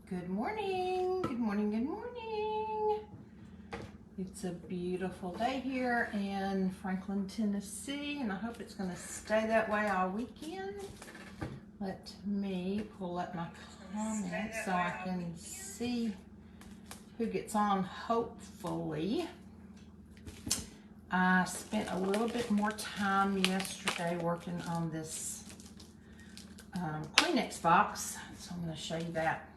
Good morning, good morning, good morning. It's a beautiful day here in Franklin, Tennessee, and I hope it's going to stay that way all weekend. Let me pull up my comments so I can see who gets on, hopefully. I spent a little bit more time yesterday working on this Kleenex box, so I'm going to show you that.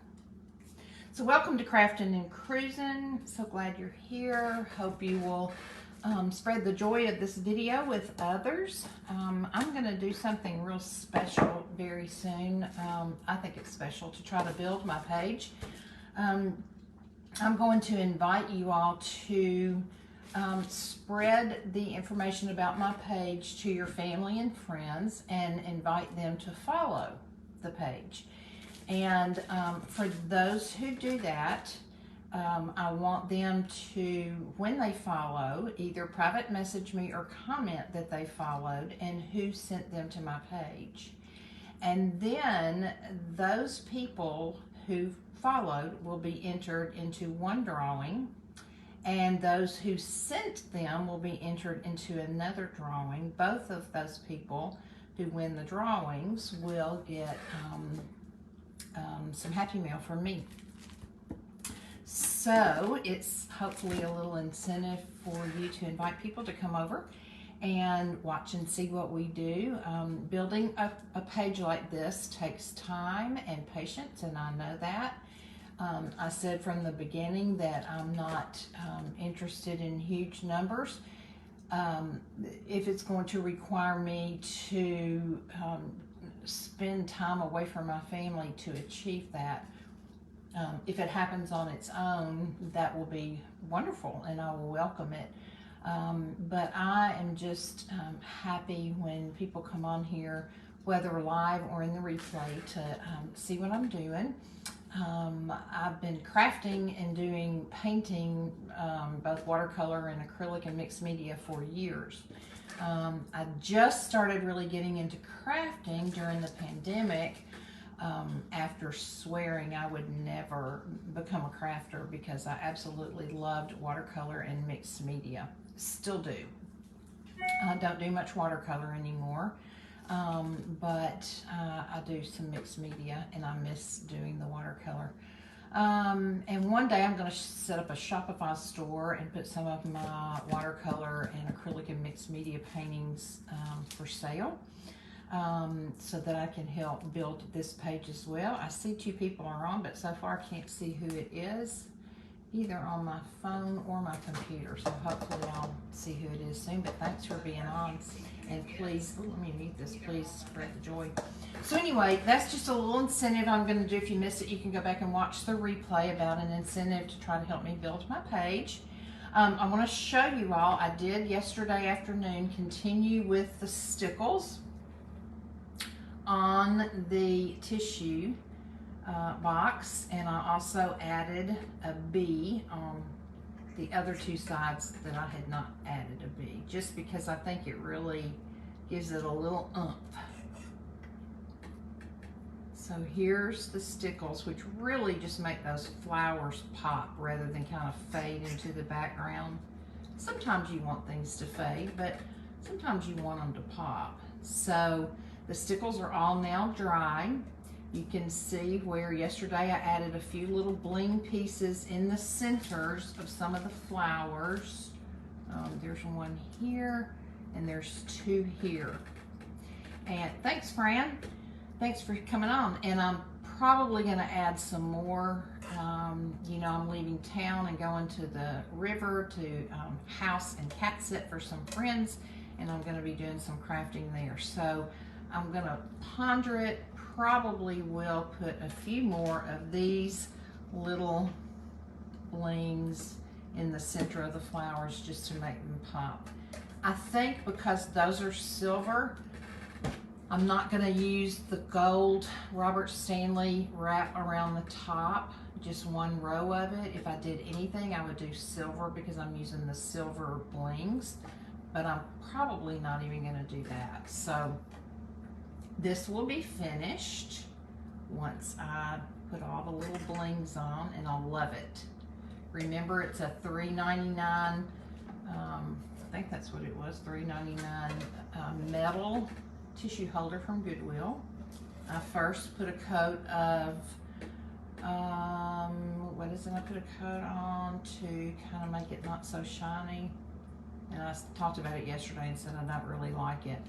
So welcome to Crafting and Cruising. So glad you're here. Hope you will spread the joy of this video with others. I'm going to do something real special very soon. I think it's special to try to build my page. I'm going to invite you all to spread the information about my page to your family and friends and invite them to follow the page. And for those who do that, I want them to, when they follow, either private message me or comment that they followed and who sent them to my page. And then those people who followed will be entered into one drawing, and those who sent them will be entered into another drawing. Both of those people who win the drawings will get some Happy Mail from me. So it's hopefully a little incentive for you to invite people to come over and watch and see what we do. Building a page like this takes time and patience, and I know that. I said from the beginning that I'm not interested in huge numbers. If it's going to require me to spend time away from my family to achieve that, if it happens on its own, that will be wonderful and I will welcome it. But I am just happy when people come on here, whether live or in the replay, to see what I'm doing. I've been crafting and doing painting, both watercolor and acrylic and mixed media, for years. I just started really getting into crafting during the pandemic, after swearing I would never become a crafter because I absolutely loved watercolor and mixed media. Still do. I don't do much watercolor anymore, but I do some mixed media and I miss doing the watercolor. And one day I'm going to set up a Shopify store and put some of my watercolor and acrylic and mixed media paintings for sale, so that I can help build this page as well. I see two people are on, but so far I can't see who it is, either on my phone or my computer. So hopefully I'll see who it is soon, but thanks for being on. And please, let me mute this, please spread the joy. So anyway, that's just a little incentive I'm going to do. If you missed it, you can go back and watch the replay about an incentive to try to help me build my page. I want to show you all, I did yesterday afternoon continue with the stickles on the tissue box, and I also added a bee on the other two sides that I had not added a bee, just because I think it really gives it a little oomph. So here's the stickles, which really just make those flowers pop rather than kind of fade into the background. Sometimes you want things to fade, but sometimes you want them to pop. So the stickles are all now dry. You can see where yesterday I added a few little bling pieces in the centers of some of the flowers. There's one here and there's two here. And thanks, Fran. Thanks for coming on. And I'm probably going to add some more. You know, I'm leaving town and going to the river to house and cat sit for some friends, and I'm going to be doing some crafting there. So I'm going to ponder it. Probably will put a few more of these little blings in the center of the flowers just to make them pop. I think because those are silver, I'm not going to use the gold Robert Stanley wrap around the top, just one row of it. If I did anything, I would do silver because I'm using the silver blings, but I'm probably not even going to do that. So this will be finished once I put all the little blings on, and I love it. Remember, it's a $3.99, I think that's what it was, $3.99 metal tissue holder from Goodwill. I first put a coat of, what is it I put a coat on to kind of make it not so shiny. And I talked about it yesterday and said I don't really like it.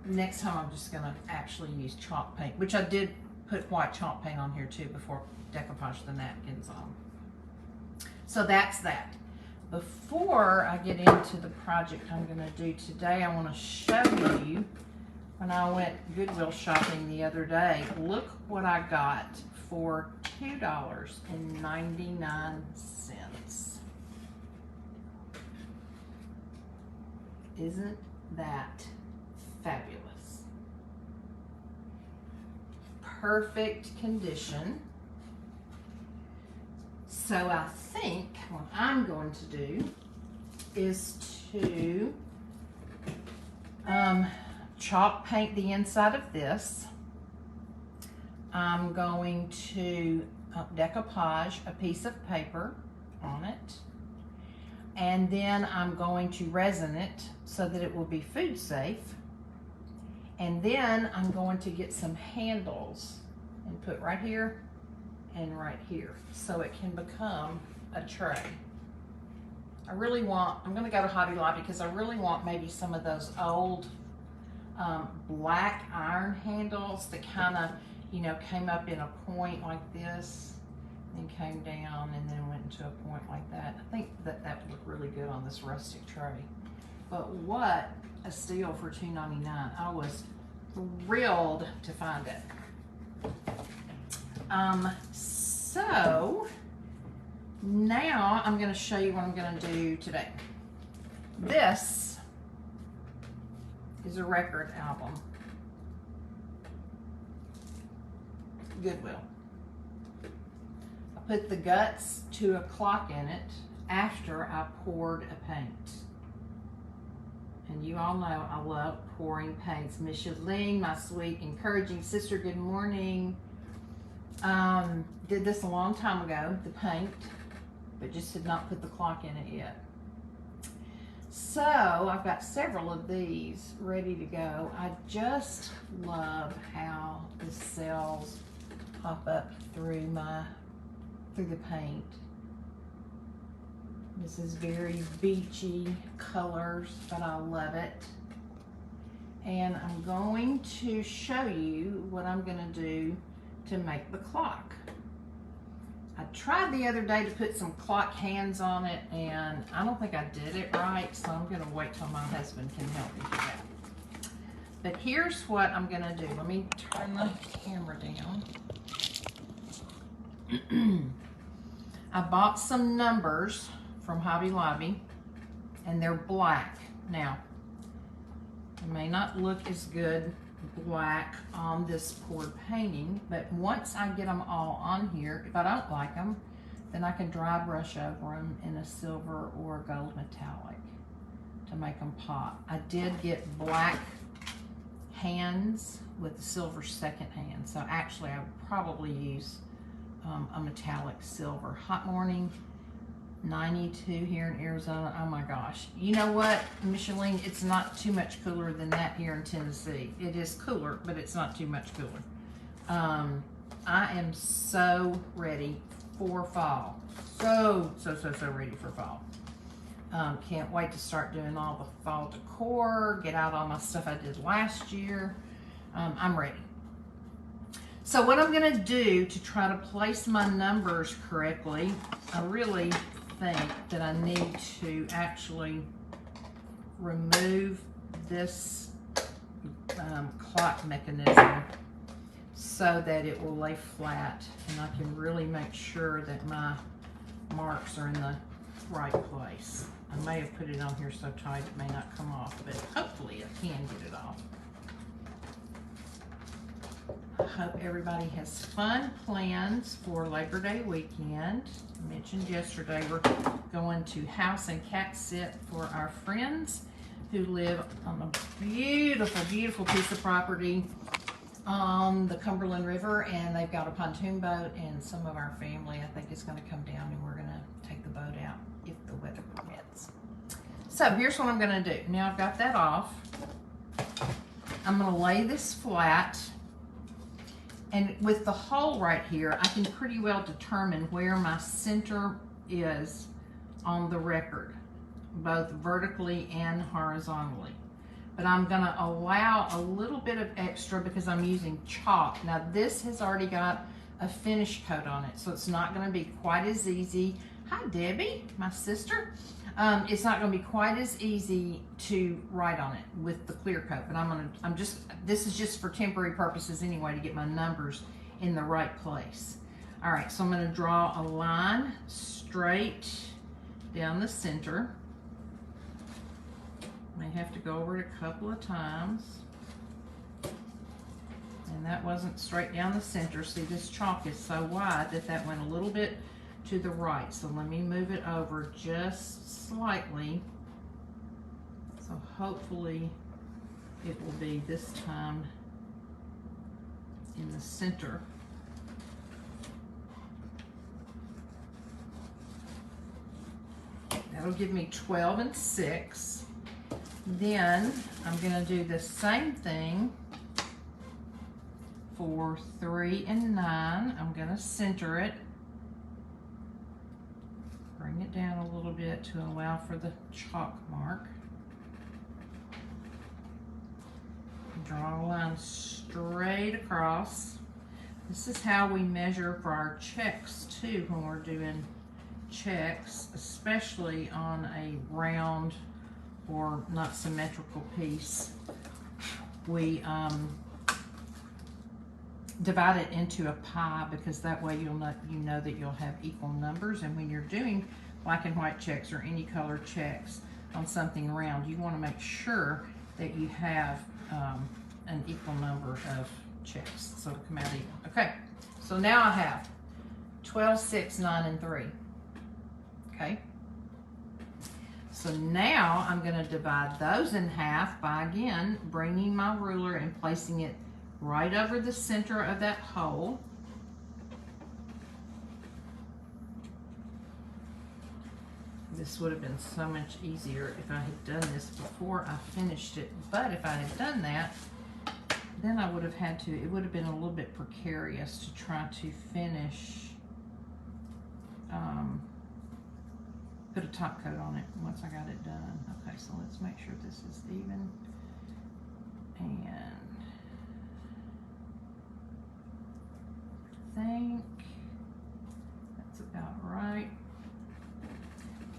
Next time I'm just gonna actually use chalk paint, which I did put white chalk paint on here too before decoupage the napkins on. So that's that. Before I get into the project I'm gonna do today, I wanna show you when I went Goodwill shopping the other day. Look what I got for $2.99. Isn't that fabulous? Perfect condition. So I think what I'm going to do is to chalk paint the inside of this. I'm going to decoupage a piece of paper on it. And then I'm going to resin it so that it will be food safe. And then I'm going to get some handles and put right here and right here so it can become a tray. I'm gonna go to Hobby Lobby because I really want maybe some of those old black iron handles that kind of, came up in a point like this and came down and then went into a point like that. I think that would look really good on this rustic tray. But what a steal for $2.99. I was thrilled to find it. So now I'm going to show you what I'm going to do today. This is a record album. Goodwill. Put the guts to a clock in it after I poured a paint. And you all know I love pouring paints. Miss Shalene, my sweet, encouraging sister, good morning. Did this a long time ago, the paint, but just did not put the clock in it yet. So I've got several of these ready to go. I just love how the cells pop up through the paint. This is very beachy colors, but I love it. And I'm going to show you what I'm going to do to make the clock. I tried the other day to put some clock hands on it, and I don't think I did it right, so I'm going to wait till my husband can help me do that. But here's what I'm going to do. Let me turn the camera down. I bought some numbers from Hobby Lobby, and they're black. Now, it may not look as good black on this poured painting, but once I get them all on here, if I don't like them, then I can dry brush over them in a silver or a gold metallic to make them pop. I did get black hands with silver second hand, so actually I would probably use a metallic silver. Hot morning, 92 here in Arizona. Oh my gosh. You know what, Micheline, it's not too much cooler than that here in Tennessee. It is cooler, but it's not too much cooler. I am so ready for fall. So ready for fall. Can't wait to start doing all the fall decor, get out all my stuff I did last year. I'm ready. So what I'm gonna do to try to place my numbers correctly, I really think that I need to actually remove this clock mechanism so that it will lay flat and I can really make sure that my marks are in the right place. I may have put it on here so tight it may not come off, but hopefully I can get it off. I hope everybody has fun plans for Labor Day weekend. I mentioned yesterday we're going to house and cat sit for our friends who live on a beautiful, beautiful piece of property on the Cumberland River, and they've got a pontoon boat, and some of our family, I think, is going to come down, and we're going to take the boat out if the weather permits. So here's what I'm going to do. Now I've got that off. I'm going to lay this flat, and with the hole right here, I can pretty well determine where my center is on the record, both vertically and horizontally. But I'm going to allow a little bit of extra because I'm using chalk. Now this has already got a finish coat on it, so it's not going to be quite as easy. Hi Debbie, my sister. It's not going to be quite as easy to write on it with the clear coat, but this is just for temporary purposes anyway, to get my numbers in the right place. All right, so I'm going to draw a line straight down the center. May have to go over it a couple of times. And that wasn't straight down the center. See, this chalk is so wide that that went a little bit to the right. So let me move it over just slightly. So hopefully it will be this time in the center. That'll give me 12 and 6. Then I'm going to do the same thing for 3 and 9. I'm going to center it. Bring it down a little bit to allow for the chalk mark. Draw a line straight across. This is how we measure for our checks too when we're doing checks, especially on a round or not symmetrical piece. We divide it into a pie because that way you know that you'll have equal numbers. And when you're doing black and white checks or any color checks on something round, you want to make sure that you have an equal number of checks, so it'll come out even. Okay, so now I have 12, 6, 9, and 3. Okay, so now I'm going to divide those in half by, again, bringing my ruler and placing it right over the center of that hole. This would have been so much easier if I had done this before I finished it, but if I had done that, then I would have had to, it would have been a little bit precarious to try to finish, put a top coat on it once I got it done. Okay, so let's make sure this is even, and I think that's about right.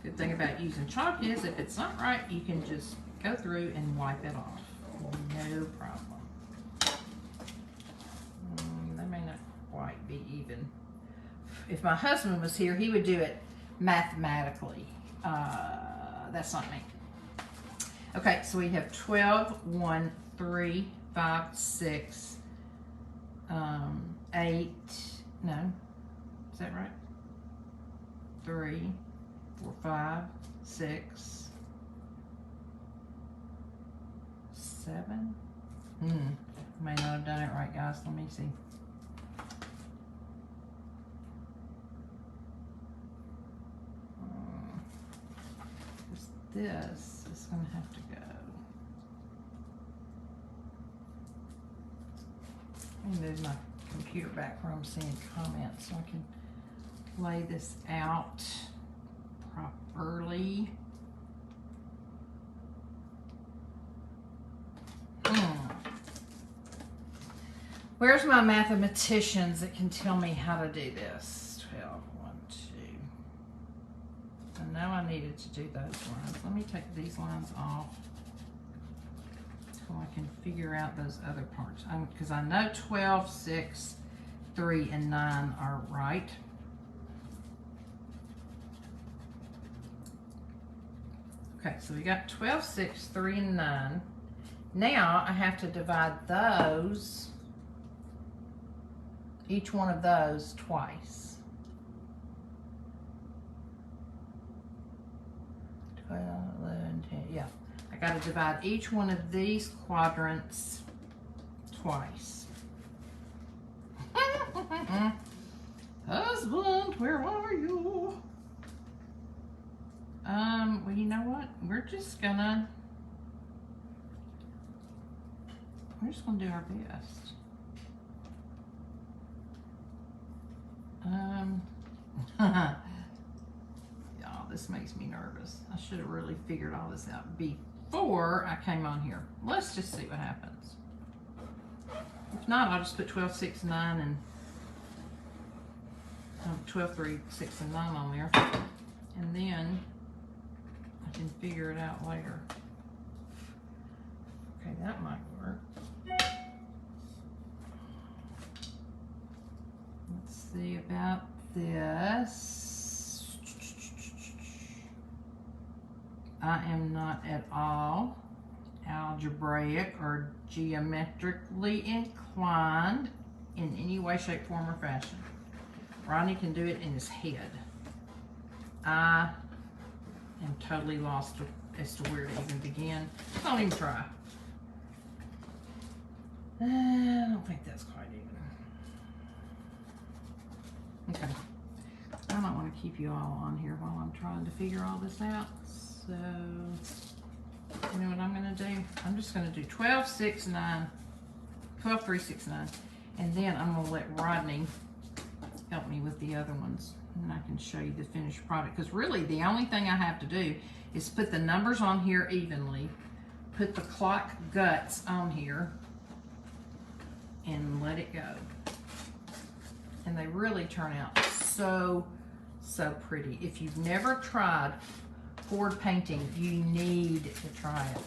Good thing about using chalk is if it's not right, you can just go through and wipe it off. No problem. That may not quite be even. If my husband was here, he would do it mathematically. That's not me. Okay, so we have 12, 1, 3, 5, 6, 8, no, is that right? 3, 4, 5, 6, 7. May not have done it right, guys. Let me see. This is going to have to go. Let me move my computer back where I'm seeing comments so I can lay this out properly. Where's my mathematicians that can tell me how to do this? 12, 1, 2. I know I needed to do those lines. Let me take these lines off so I can figure out those other parts. Because I know 12, 6, 3, and 9 are right. Okay, so we got 12, 6, 3, and 9. Now I have to divide those, each one of those, twice. 12, 11, 10, yeah. I got to divide each one of these quadrants twice. Husband, where are you? Well, you know what? We're just gonna do our best. Y'all, this makes me nervous. I should have really figured all this out before I came on here. Let's just see what happens. If not, I'll just put 12, 6, 9 and 12, 3, 6, and 9 on there. And then I can figure it out later. Okay, that might work. Let's see about this. I am not at all algebraic or geometrically inclined in any way, shape, form, or fashion. Rodney can do it in his head. I am totally lost as to where to even begin. Don't even try. I don't think that's quite even. Okay. I don't want to keep you all on here while I'm trying to figure all this out. So, you know what I'm going to do? I'm just going to do 12, 6, 9, 12, 3, 6, 9. And then I'm going to let Rodney help me with the other ones. And I can show you the finished product. Because really, the only thing I have to do is put the numbers on here evenly, put the clock guts on here, and let it go. And they really turn out so pretty. If you've never tried poured painting, you need to try it.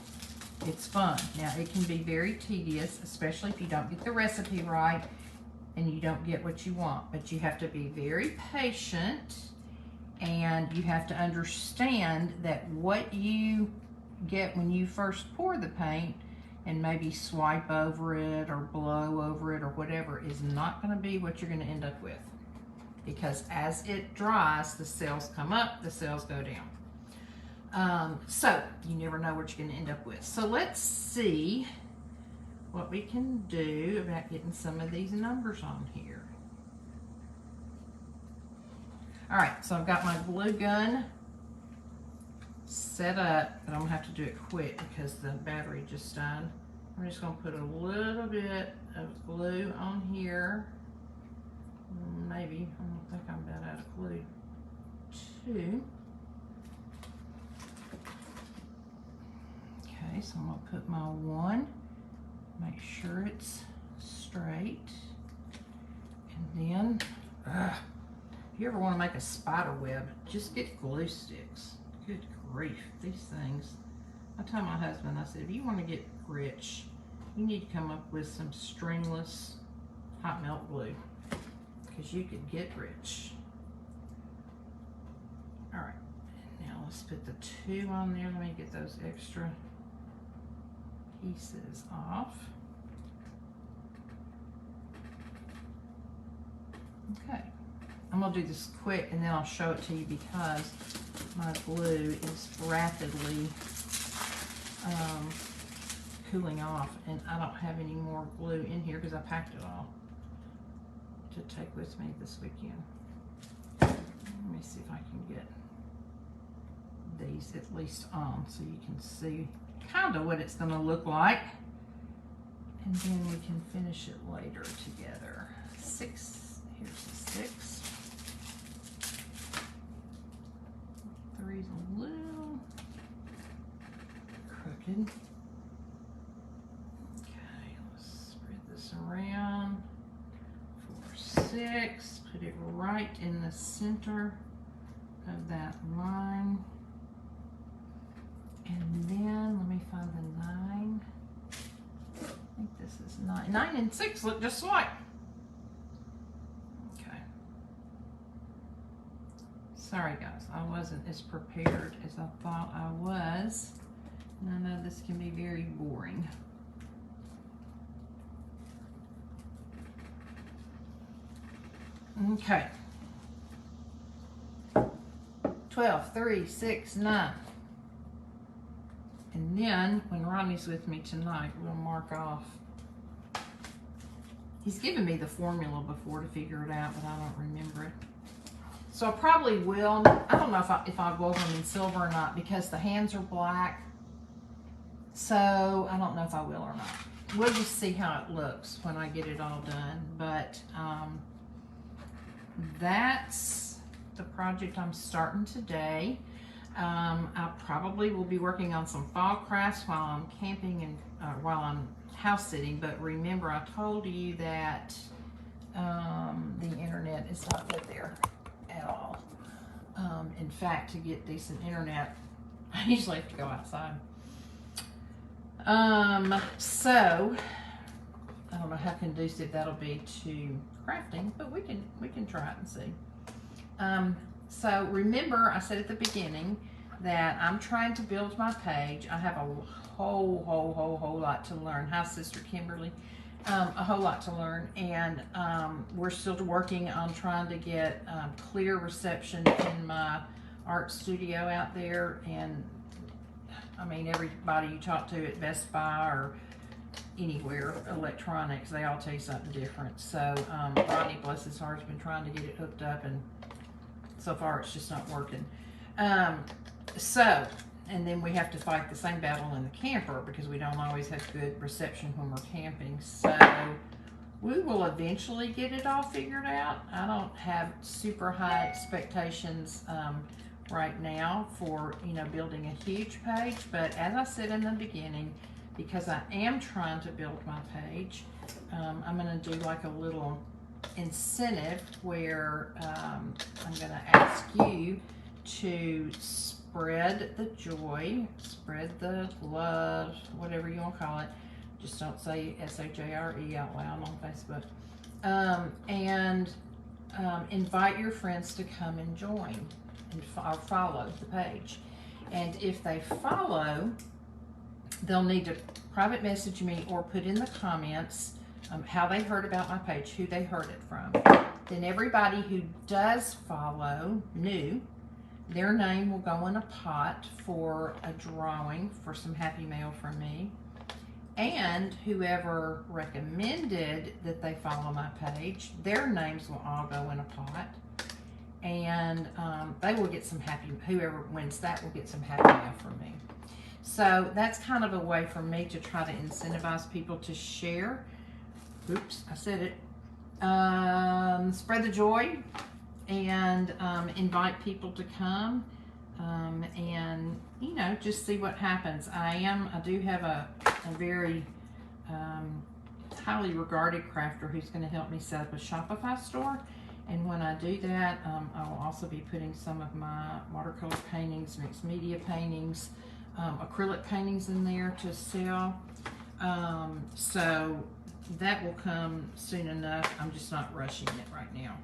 It's fun. Now, it can be very tedious, especially if you don't get the recipe right and you don't get what you want. But you have to be very patient, and you have to understand that what you get when you first pour the paint and maybe swipe over it or blow over it or whatever is not going to be what you're going to end up with. Because as it dries, the cells come up, the cells go down. So you never know what you're going to end up with. So let's see what we can do about getting some of these numbers on here. All right, so I've got my glue gun set up, but I'm gonna have to do it quick because the battery just died. I'm just gonna put a little bit of glue on here. Maybe, I don't think I'm about out of glue. 2. Okay, so I'm gonna put my 1, make sure it's straight. And then, if you ever wanna make a spider web, just get glue sticks. Good grief, these things. I told my husband, I said, if you want to get rich, you need to come up with some stringless hot melt glue, because you could get rich. All right, now let's put the 2 on there. Let me get those extra pieces off. Okay. I'm going to do this quick and then I'll show it to you because my glue is rapidly cooling off, and I don't have any more glue in here because I packed it all to take with me this weekend. Let me see if I can get these at least on so you can see kind of what it's going to look like, and then we can finish it later together. 6, here's the 6. 3's a little crooked. Okay, let's spread this around. 4, 6, put it right in the center of that line. And then, let me find the 9. I think this is 9. 9 and 6 look just alike. Sorry guys, I wasn't as prepared as I thought I was. And I know this can be very boring. Okay. 12, 3, 6, 9. And then, when Rodney's with me tonight, we'll mark off He's given me the formula before to figure it out, but I don't remember it. So I probably will. I don't know if I will them in silver or not because the hands are black. So I don't know if I will or not. We'll just see how it looks when I get it all done. But that's the project I'm starting today. I probably will be working on some fall crafts while I'm camping and while I'm house sitting. But remember, I told you that the internet is not good there at all. In fact, to get decent internet, I usually have to go outside. So I don't know how conducive that'll be to crafting, but we can try it and see. So remember, I said at the beginning that I'm trying to build my page. I have a whole lot to learn. Hi, Sister Kimberly. A whole lot to learn, and we're still working on trying to get clear reception in my art studio out there. And I mean, everybody you talk to at Best Buy or anywhere, electronics, they all tell you something different. So Rodney, bless his heart, has been trying to get it hooked up, and so far it's just not working. And then we have to fight the same battle in the camper because we don't always have good reception when we're camping. So we will eventually get it all figured out. I don't have super high expectations right now for, you know, building a huge page. But as I said in the beginning, because I am trying to build my page, I'm going to do like a little incentive where I'm going to ask you to spread the joy, spread the love, whatever you want to call it. Just don't say S-H-A-R-E out loud on Facebook. And invite your friends to come and join and or follow the page. And if they follow, they'll need to private message me or put in the comments how they heard about my page, who they heard it from. Then everybody who does follow new, their name will go in a pot for a drawing for some Happy Mail from me. And whoever recommended that they follow my page, their names will all go in a pot. And they will get some whoever wins that will get some Happy Mail from me. So that's kind of a way for me to try to incentivize people to share. Oops, I said it. Spread the joy and invite people to come and, you know, just see what happens. I do have a very highly regarded crafter who's going to help me set up a Shopify store. And when I do that, I will also be putting some of my watercolor paintings, mixed media paintings, acrylic paintings in there to sell. So that will come soon enough. I'm just not rushing it right now.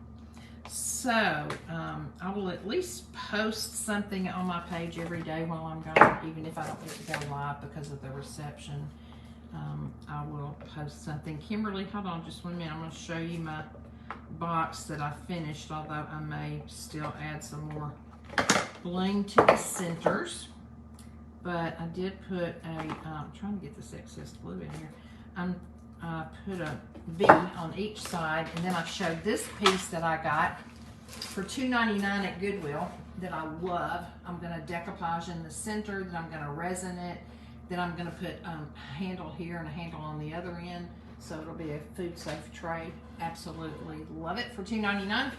So I will at least post something on my page every day while I'm gone, even if I don't get to go live because of the reception. I will post something. Kimberly, hold on just 1 minute. I'm going to show you my box that I finished, although I may still add some more bling to the centers. But I did put I'm trying to get this excess glue in here. I put a V on each side, and then I showed this piece that I got for $2.99 at Goodwill that I love. I'm going to decoupage in the center, then I'm going to resin it, then I'm going to put a handle here and a handle on the other end, so it'll be a food safe tray. Absolutely love it for $2.99.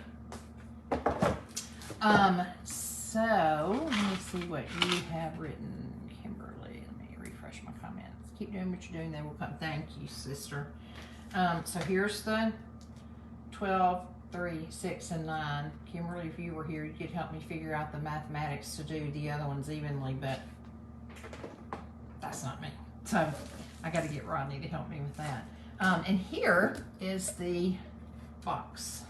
So let me see what you have written, Kimberly. Let me refresh my comments. Keep doing what you're doing, they will come. Thank you, sister. So here's the 12, 3, 6, and 9. Kimberly, if you were here, you could help me figure out the mathematics to do the other ones evenly, but that's not me. So I got to get Rodney to help me with that. And here is the box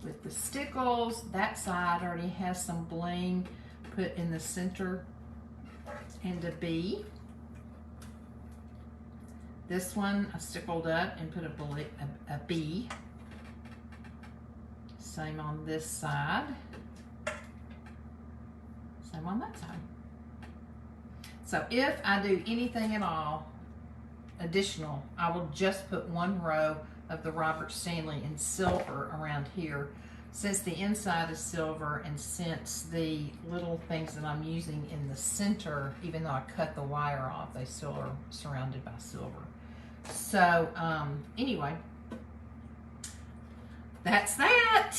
with the stickles. That side already has some bling put in the center and a B. This one I stickled up and put a B. Same on this side. Same on that side. So if I do anything at all additional, I will just put one row of the Robert Stanley in silver around here. Since the inside is silver and since the little things that I'm using in the center, even though I cut the wire off, they still are surrounded by silver. So anyway, that's that.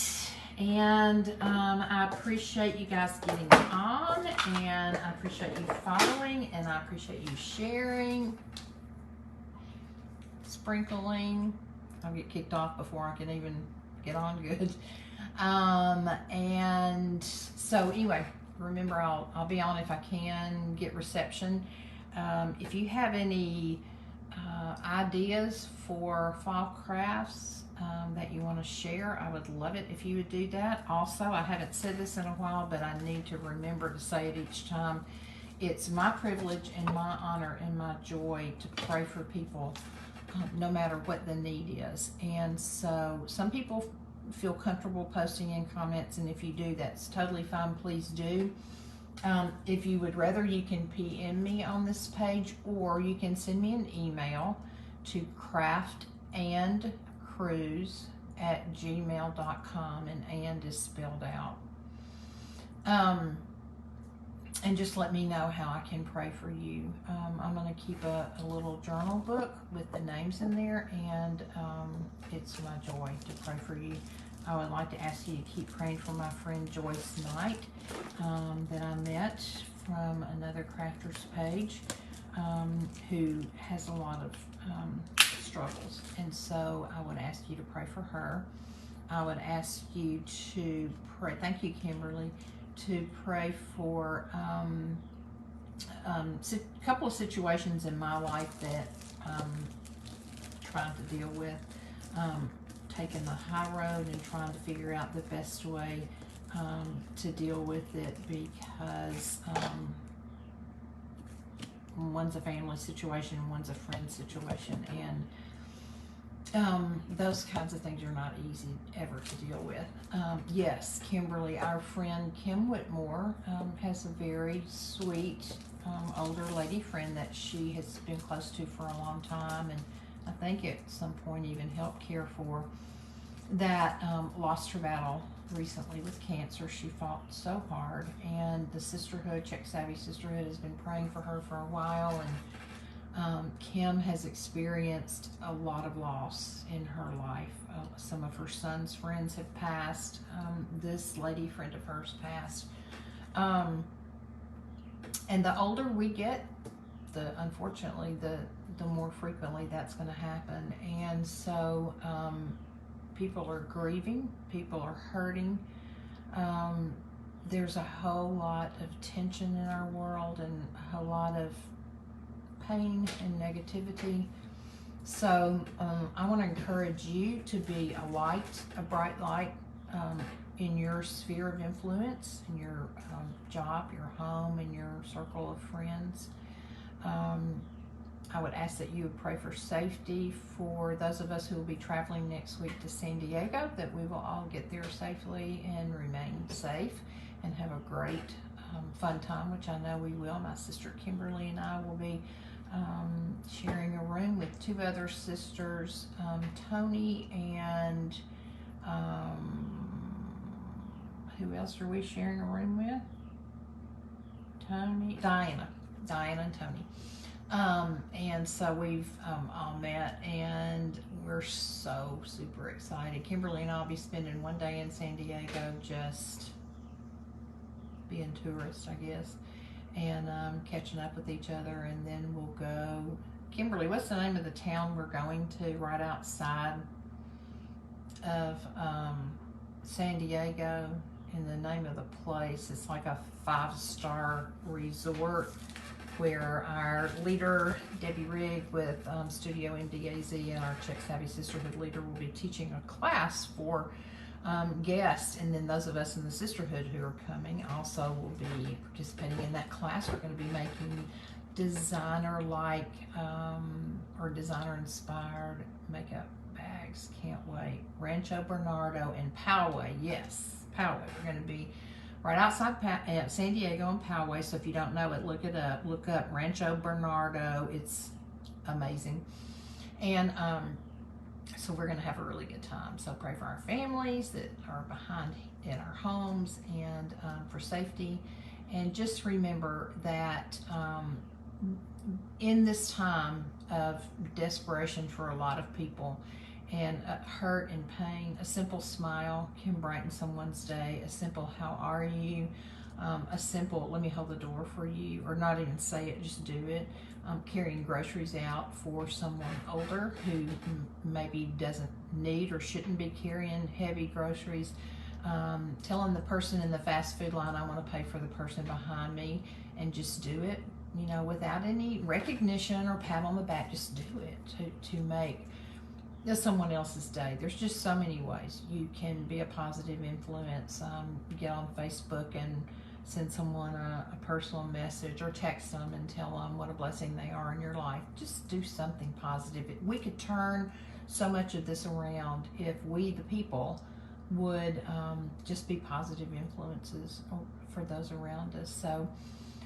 And I appreciate you guys getting on, and I appreciate you following, and I appreciate you sharing, sprinkling. I'll get kicked off before I can even get on good. And so anyway, remember, I'll be on if I can get reception. If you have any ideas for fall crafts that you want to share, I would love it if you would do that. Also, I haven't said this in a while, but I need to remember to say it each time. It's my privilege and my honor and my joy to pray for people, no matter what the need is. And so some people feel comfortable posting in comments, and if you do, that's totally fine. Please do. If you would rather, you can PM me on this page, or you can send me an email to craftandcruise@gmail.com, and is spelled out. And just let me know how I can pray for you. I'm going to keep a little journal book with the names in there, and it's my joy to pray for you. I would like to ask you to keep praying for my friend Joyce Knight that I met from another crafter's page, who has a lot of struggles. And so I would ask you to pray for her. I would ask you to pray, thank you, Kimberly, to pray for a couple of situations in my life that I'm trying to deal with. Taking the high road and trying to figure out the best way to deal with it, because one's a family situation, one's a friend situation, and those kinds of things are not easy ever to deal with. Yes, Kimberly, our friend Kim Whitmore, has a very sweet older lady friend that she has been close to for a long time, and I think at some point even helped care for, that lost her battle recently with cancer. She fought so hard, and the sisterhood, Check Savvy Sisterhood, has been praying for her for a while, and Kim has experienced a lot of loss in her life. Some of her son's friends have passed. This lady friend of hers passed. And the older we get, unfortunately, the more frequently that's going to happen. And so people are grieving, people are hurting. There's a whole lot of tension in our world, and a whole lot of pain and negativity. So I want to encourage you to be a light, a bright light, in your sphere of influence, in your job, your home, and your circle of friends. I would ask that you would pray for safety for those of us who will be traveling next week to San Diego, that we will all get there safely and remain safe and have a great fun time, which I know we will. My sister Kimberly and I will be sharing a room with two other sisters, Tony and who else are we sharing a room with? Diana and Tony. And so we've all met, and we're so super excited. Kimberly and I will be spending one day in San Diego just being tourists, I guess, and catching up with each other, and then we'll go. Kimberly, what's the name of the town we're going to right outside of San Diego? And the name of the place, it's like a 5-star resort, where our leader, Debbie Rigg, with Studio MDAZ, and our Check Savvy Sisterhood leader will be teaching a class for guests. And then those of us in the sisterhood who are coming also will be participating in that class. We're going to be making designer-like or designer-inspired makeup bags. Can't wait. Rancho Bernardo and Poway. Yes, Poway. We're going to be right outside San Diego and Poway. So if you don't know it, look it up. Look up Rancho Bernardo. It's amazing. And so we're going to have a really good time. So pray for our families that are behind in our homes, and for safety. And just remember that in this time of desperation for a lot of people, and hurt and pain, a simple smile can brighten someone's day. A simple "how are you?" A simple "let me hold the door for you," or not even say it, just do it. Carrying groceries out for someone older who maybe doesn't need or shouldn't be carrying heavy groceries. Telling the person in the fast food line, I want to pay for the person behind me, and just do it, without any recognition or pat on the back. Just do it to make someone else's day. There's just so many ways you can be a positive influence. Get on Facebook and send someone a personal message, or text them and tell them what a blessing they are in your life. Just do something positive. We could turn so much of this around if we, the people, would just be positive influences for those around us. So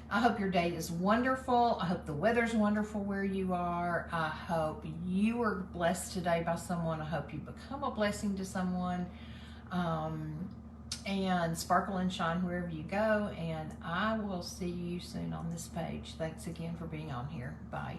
I hope your day is wonderful. I hope the weather's wonderful where you are. I hope you are blessed today by someone. I hope you become a blessing to someone. And sparkle and shine wherever you go. And I will see you soon on this page. Thanks again for being on here. Bye.